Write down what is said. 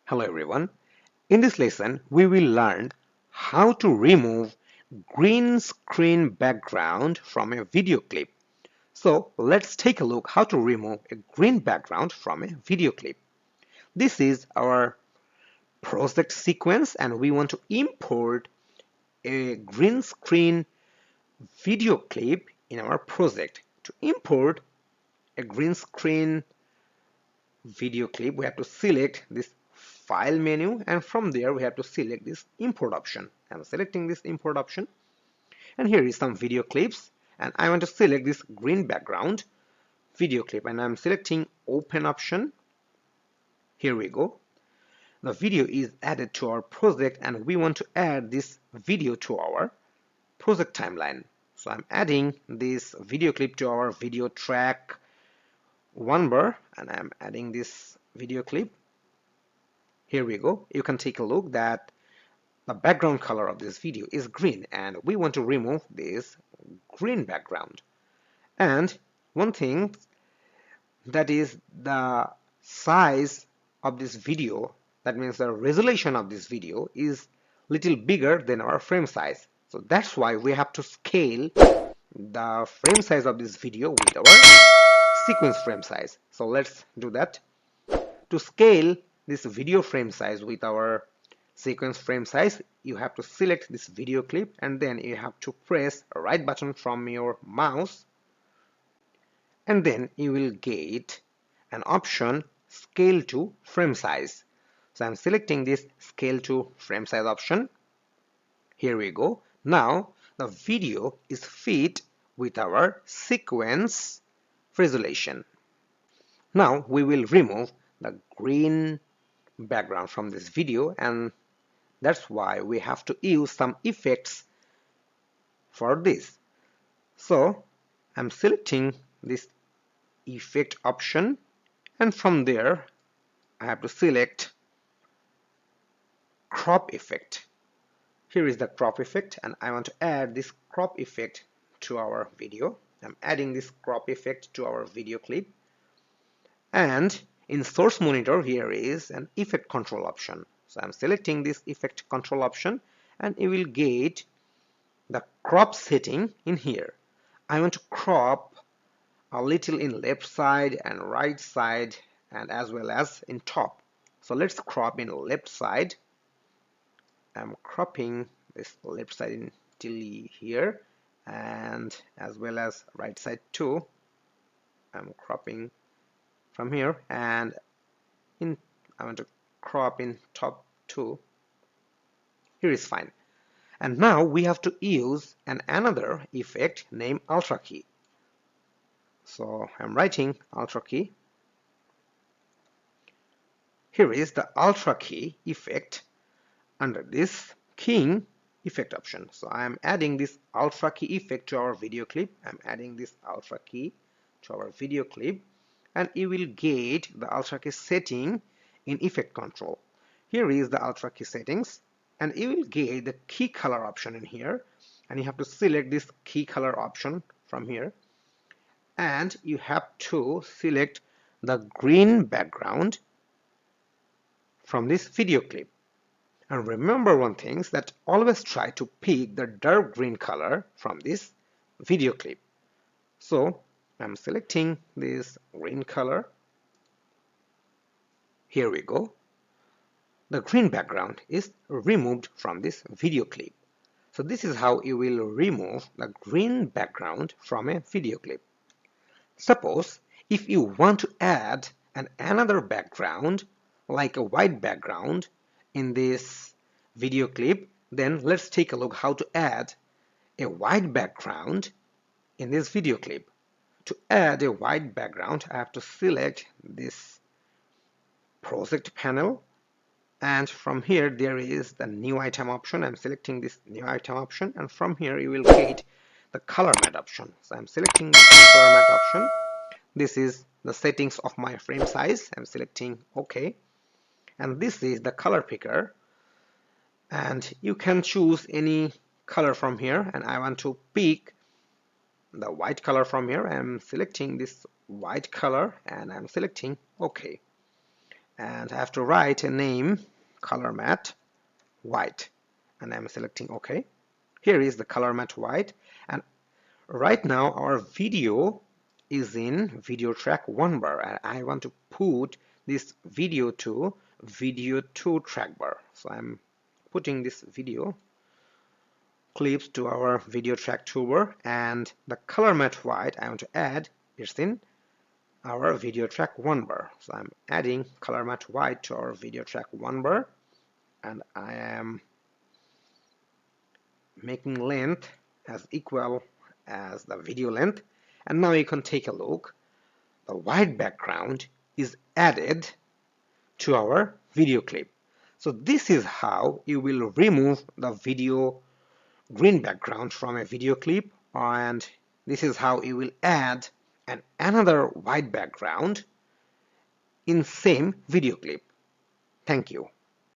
Hello everyone. In this lesson, we will learn how to remove green screen background from a video clip. So let's take a look how to remove a green background from a video clip. This is our project sequence and we want to import a green screen video clip in our project. To import a green screen video clip, we have to select this file menu, and from there we have to select this import option. I'm selecting this import option, and here is some video clips, and I want to select this green background video clip, and I'm selecting open option. Here we go. The video is added to our project and we want to add this video to our project timeline. So I'm adding this video clip to our video track 1 bar, and I'm adding this video clip. Here we go. You can take a look that the background color of this video is green and we want to remove this green background. And one thing, that is the size of this video, that means the resolution of this video is little bigger than our frame size. So that's why we have to scale the frame size of this video with our sequence frame size. So let's do that. To scale this video frame size with our sequence frame size, you have to select this video clip and then you have to press right button from your mouse, and then you will get an option scale to frame size. So I'm selecting this scale to frame size option. Here we go. Now the video is fit with our sequence resolution. Now we will remove the green background from this video, and that's why we have to use some effects for this. So I'm selecting this effect option, and from there I have to select crop effect. Here is the crop effect, and I want to add this crop effect to our video. I'm adding this crop effect to our video clip, and in source monitor here is an effect control option. So I'm selecting this effect control option and you will get the crop setting in here. I want to crop a little in left side and right side and as well as in top. So let's crop in left side. I'm cropping this left side until here, and as well as right side too. I'm cropping from here, and I want to crop in top too. Here is fine. And now we have to use another effect named Ultra key. So I'm writing Ultra key. Here is the Ultra key effect under this keying effect option. So I'm adding this Ultra key effect to our video clip. I'm adding this Ultra key to our video clip, and you will get the Ultra key setting in effect control. Here is the Ultra key settings, and you will get the key color option in here, and you have to select this key color option from here, and you have to select the green background from this video clip. And remember one thing, that always try to pick the dark green color from this video clip. So I'm selecting this green color. Here we go. The green background is removed from this video clip. So this is how you will remove the green background from a video clip. Suppose if you want to add another background, like a white background in this video clip, then let's take a look how to add a white background in this video clip. To add a white background, I have to select this project panel, and from here there is the new item option. I'm selecting this new item option, and from here you will get the color matte option. So I'm selecting the color matte option. This is the settings of my frame size. I'm selecting OK, and this is the color picker, and you can choose any color from here, and I want to pick the white color from here. I'm selecting this white color and I'm selecting OK. and I have to write a name, color matte white, and I'm selecting OK. Here is the color matte white, and right now our video is in video track 1 bar, and I want to put this video to video 2 track bar. So I'm putting this video clips to our video track 2 bar, and the color matte white I want to add is in our video track 1 bar. So I'm adding color matte white to our video track 1 bar, and I am making length as equal as the video length. And now you can take a look. The white background is added to our video clip. So this is how you will remove the video green background from a video clip, and this is how you will add another white background in same video clip. Thank you.